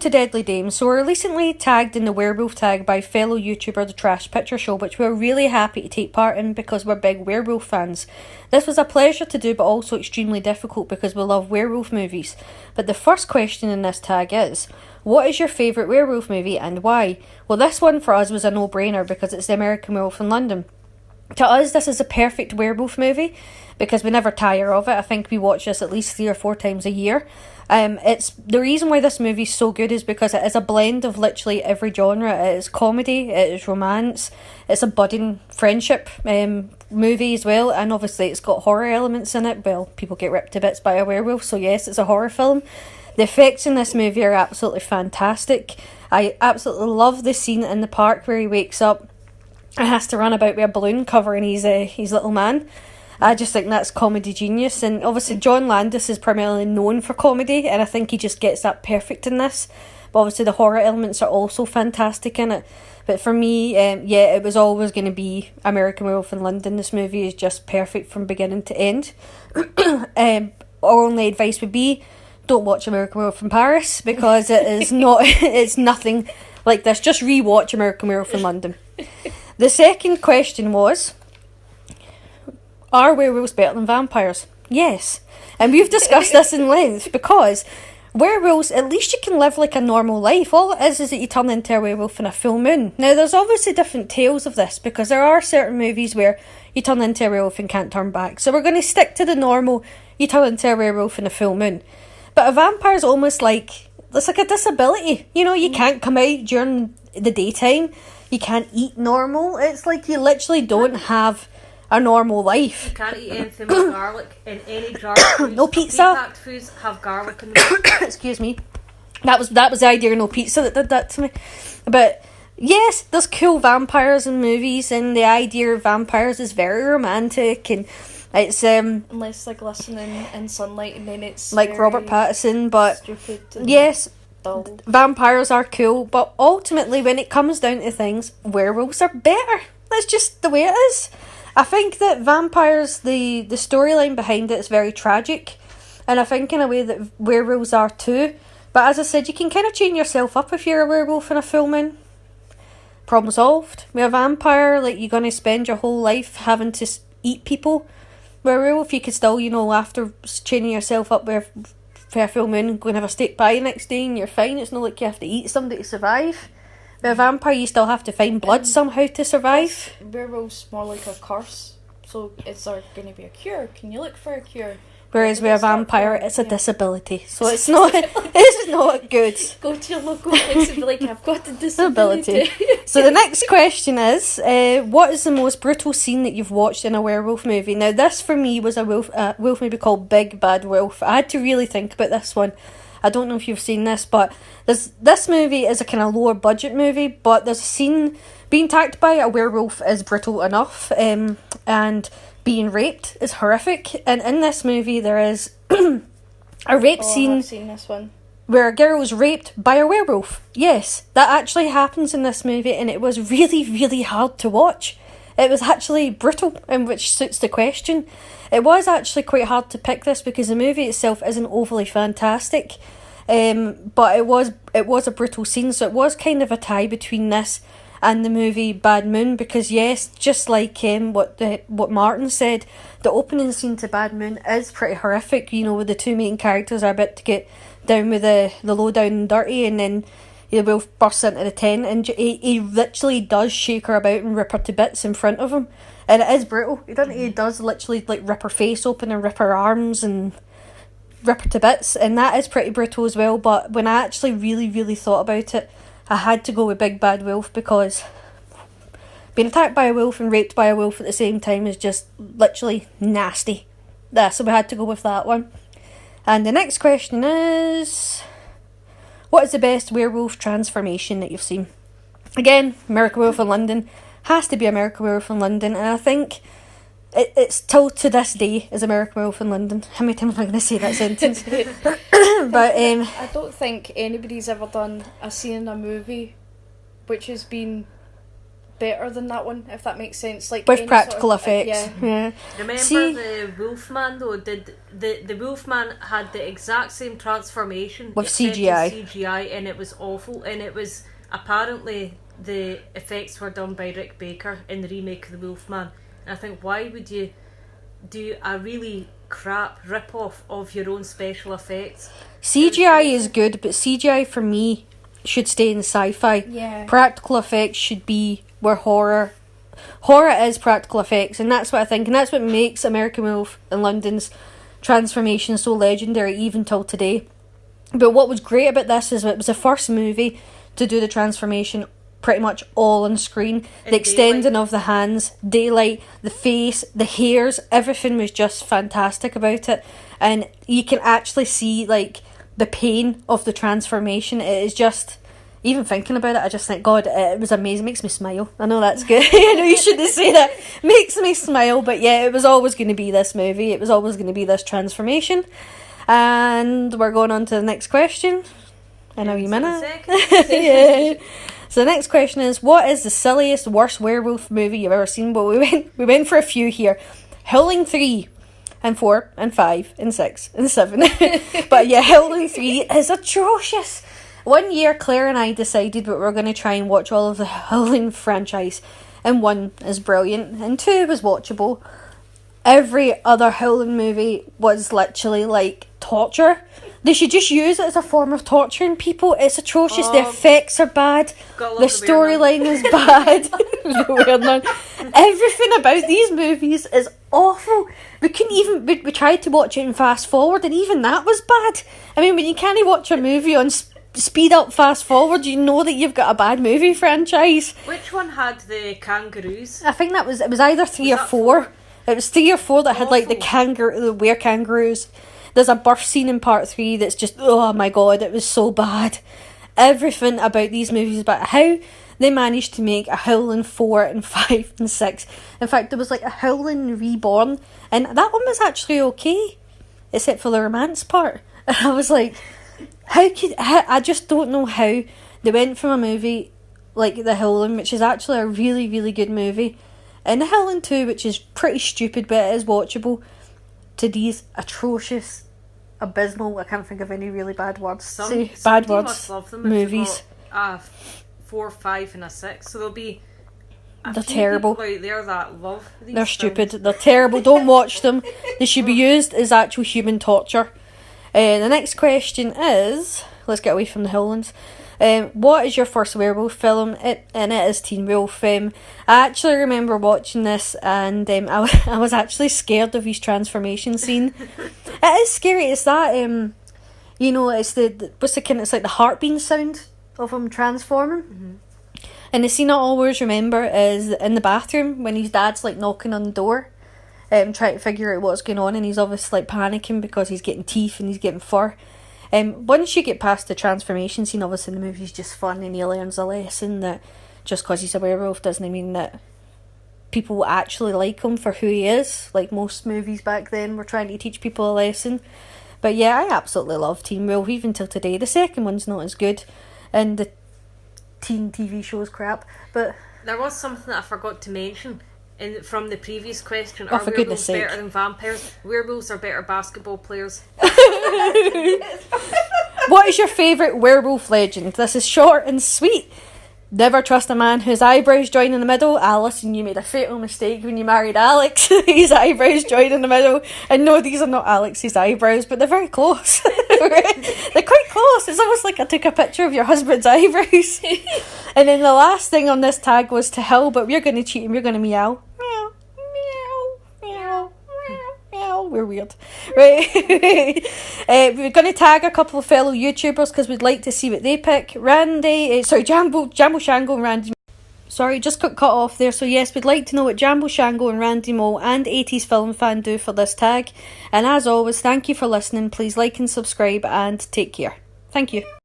to Deadly Dames. So we're recently tagged in the werewolf tag by fellow YouTuber The Trash Picture Show, which we're really happy to take part in because we're big werewolf fans. This was a pleasure to do, but also extremely difficult because we love werewolf movies. But the first question in this tag is, what is your favourite werewolf movie and why? Well, this one for us was a no-brainer because it's The American Werewolf in London. To us, this is a perfect werewolf movie because we never tire of it. I think we watch this at least 3 or 4 times a year. It's the reason why this movie is so good is because it is a blend of literally every genre. It is comedy, it is romance, it's a budding friendship movie as well, and obviously it's got horror elements in it. Well, people get ripped to bits by a werewolf, so yes, it's a horror film. The effects in this movie are absolutely fantastic. I absolutely love the scene in the park where he wakes up and has to run about with a balloon covering his little man. I just think that's comedy genius, and obviously John Landis is primarily known for comedy, and I think he just gets that perfect in this. But obviously the horror elements are also fantastic in it. But for me, it was always going to be American Werewolf in London. This movie is just perfect from beginning to end. Our only advice would be, don't watch American Werewolf in Paris, because it is not, it's nothing like this. Just rewatch American Werewolf in London. The second question was, are werewolves better than vampires? Yes. And we've discussed this in length because werewolves, at least you can live like a normal life. All it is that you turn into a werewolf in a full moon. Now, there's obviously different tales of this because there are certain movies where you turn into a werewolf and can't turn back. So we're going to stick to the normal, you turn into a werewolf in a full moon. But a vampire is almost like, it's like a disability. You know, you can't come out during the daytime. You can't eat normal. It's like you literally don't have a normal life. You can't eat anything with garlic in any jar foods. No pizza. Pre-packed foods have garlic in them. Excuse me. That was the idea of no pizza that did that to me. But yes, there's cool vampires in movies, and the idea of vampires is very romantic, and it's unless like listening in sunlight, and then it's like Robert Pattinson. But stupid yes, dull. Vampires are cool, but ultimately when it comes down to things, werewolves are better. That's just the way it is. I think that vampires, the storyline behind it is very tragic, and I think in a way that werewolves are too. But as I said, you can kind of chain yourself up if you're a werewolf in a full moon. Problem solved. With a vampire, like, you're going to spend your whole life having to eat people. With a werewolf, you could still, you know, after chaining yourself up with for a full moon, go and have a steak pie the next day and you're fine. It's not like you have to eat somebody to survive. With a vampire, you still have to find blood somehow to survive. Werewolves more like a curse. So is there going to be a cure? Can you look for a cure? Whereas with a vampire, it's a disability. So it's not good. Go to your local place and be like, I've got a disability. So the next question is, what is the most brutal scene that you've watched in a werewolf movie? Now this for me was a wolf movie called Big Bad Wolf. I had to really think about this one. I don't know if you've seen this, but this movie is a kind of lower budget movie, but there's a scene being attacked by a werewolf is brutal enough, and being raped is horrific. And in this movie there is a rape scene. I've seen this one. Where a girl was raped by a werewolf. Yes, that actually happens in this movie, and it was really, really hard to watch. It was actually brutal, and which suits the question. It was actually quite hard to pick this because the movie itself isn't overly fantastic, but it was a brutal scene, so it was kind of a tie between this and the movie Bad Moon, because yes, just like what Martin said, the opening scene to Bad Moon is pretty horrific. You know, where the two main characters are about to get down with the low down and dirty, and then the wolf bursts into the tent, and he literally does shake her about and rip her to bits in front of him, and it is brutal. He does literally like rip her face open and rip her arms and rip her to bits, and that is pretty brutal as well. But when I actually really, really thought about it, I had to go with Big Bad Wolf, because being attacked by a wolf and raped by a wolf at the same time is just literally nasty. So we had to go with that one. And the next question is, what is the best werewolf transformation that you've seen? Again, American Werewolf in London has to be American Werewolf in London, and I think it's still to this day is American Werewolf in London. How many times am I going to say that sentence? But I don't think anybody's ever done a scene in a movie which has been better than that one, if that makes sense. Like With any practical sort of, effects. Yeah. Remember See- the Wolfman though? Did the Wolfman had the exact same transformation With except in CGI. CGI, and it was awful. And it was apparently the effects were done by Rick Baker in the remake of the Wolfman. And I think, why would you do a really crap rip-off of your own special effects? CGI is good, but CGI for me should stay in sci-fi. Yeah. Practical effects should be where horror is practical effects, and that's what I think, and that's what makes American Wolf in London's transformation so legendary even till today. But what was great about this is it was the first movie to do the transformation pretty much all on screen. In The extending daylight. of the hands, daylight, the face, the hairs, everything was just fantastic about it. And you can actually see like the pain of the transformation. It is just, even thinking about it, I just think, God, it was amazing. Makes me smile. I know that's good. I know you shouldn't say that. Makes me smile. But yeah, it was always going to be this movie. It was always going to be this transformation. And we're going on to the next question in a wee minute. Yeah. So the next question is, what is the silliest, worst werewolf movie you've ever seen? Well, we went for a few here. Howling 3 and 4 and 5 and 6 and 7. But yeah, Howling 3 is atrocious. One year, Claire and I decided that we were going to try and watch all of the Howling franchise. And 1 is brilliant and 2 was watchable. Every other Howling movie was literally like torture. They should just use it as a form of torturing people. It's atrocious. The effects are bad. Gotta The love the Weird Nun. storyline is bad. The Weird Nun. Everything about these movies is awful. We couldn't even... We tried to watch it in fast forward, and even that was bad. I mean, when you can't watch a movie on speed up, fast forward, you know that you've got a bad movie franchise. Which one had the kangaroos? I think it was either 3 or that 4. It was 3 or 4 that had like the were-kangaroos. There's a birth scene in part 3 that's just, oh my God, it was so bad. Everything about these movies, about how they managed to make a Howling 4 and 5 and 6. In fact, there was like a Howling Reborn, and that one was actually okay, except for the romance part. And I was like, I just don't know how they went from a movie like The Howling, which is actually a really, really good movie, and The Howling 2, which is pretty stupid but it is watchable, to these atrocious, abysmal, I can't think of any really bad words. Bad words. Must love them Movies. A 4, 5 and a 6. So there'll be They're terrible. people out there that love these They're films. stupid. They're terrible. Don't watch them. They should be used as actual human torture. The next question is, let's get away from the Howlings. What is your first werewolf film? And it is Teen Wolf. I actually remember watching this, and I was actually scared of his transformation scene. It is scary. It's that it's the what's the kind? It's like the heartbeat sound of him transforming. Mm-hmm. And the scene I always remember is in the bathroom when his dad's like knocking on the door, trying to figure out what's going on, and he's obviously like panicking because he's getting teeth and he's getting fur. Once you get past the transformation scene, obviously the movie's just fun, and he learns a lesson that just because he's a werewolf doesn't mean that people actually like him for who he is. Like most movies back then were trying to teach people a lesson. But yeah, I absolutely love Teen Wolf, even till today. The second one's not as good, and the teen TV show's crap, but There was something that I forgot to mention from the previous question. Oh, Are for goodness werewolves sake. better than vampires? Werewolves are better basketball players. what is your favourite werewolf legend? This is short and sweet. Never trust a man whose eyebrows join in the middle. Alison, you made a fatal mistake when you married Alex. His eyebrows join in the middle. And no, these are not Alex's eyebrows, but they're very close. They're quite close. It's almost like I took a picture of your husband's eyebrows. And then the last thing on this tag was to hell, but we're going to cheat and we're going to meow. Meow, meow, meow, meow, meow. We're weird. Right. We're going to tag a couple of fellow YouTubers because we'd like to see what they pick. Jambo, Shango and Randy. Sorry, just got cut off there. So yes, we'd like to know what Jambo, Shango and Randy Mo and 80s Film Fan do for this tag. And as always, thank you for listening. Please like and subscribe and take care. Thank you.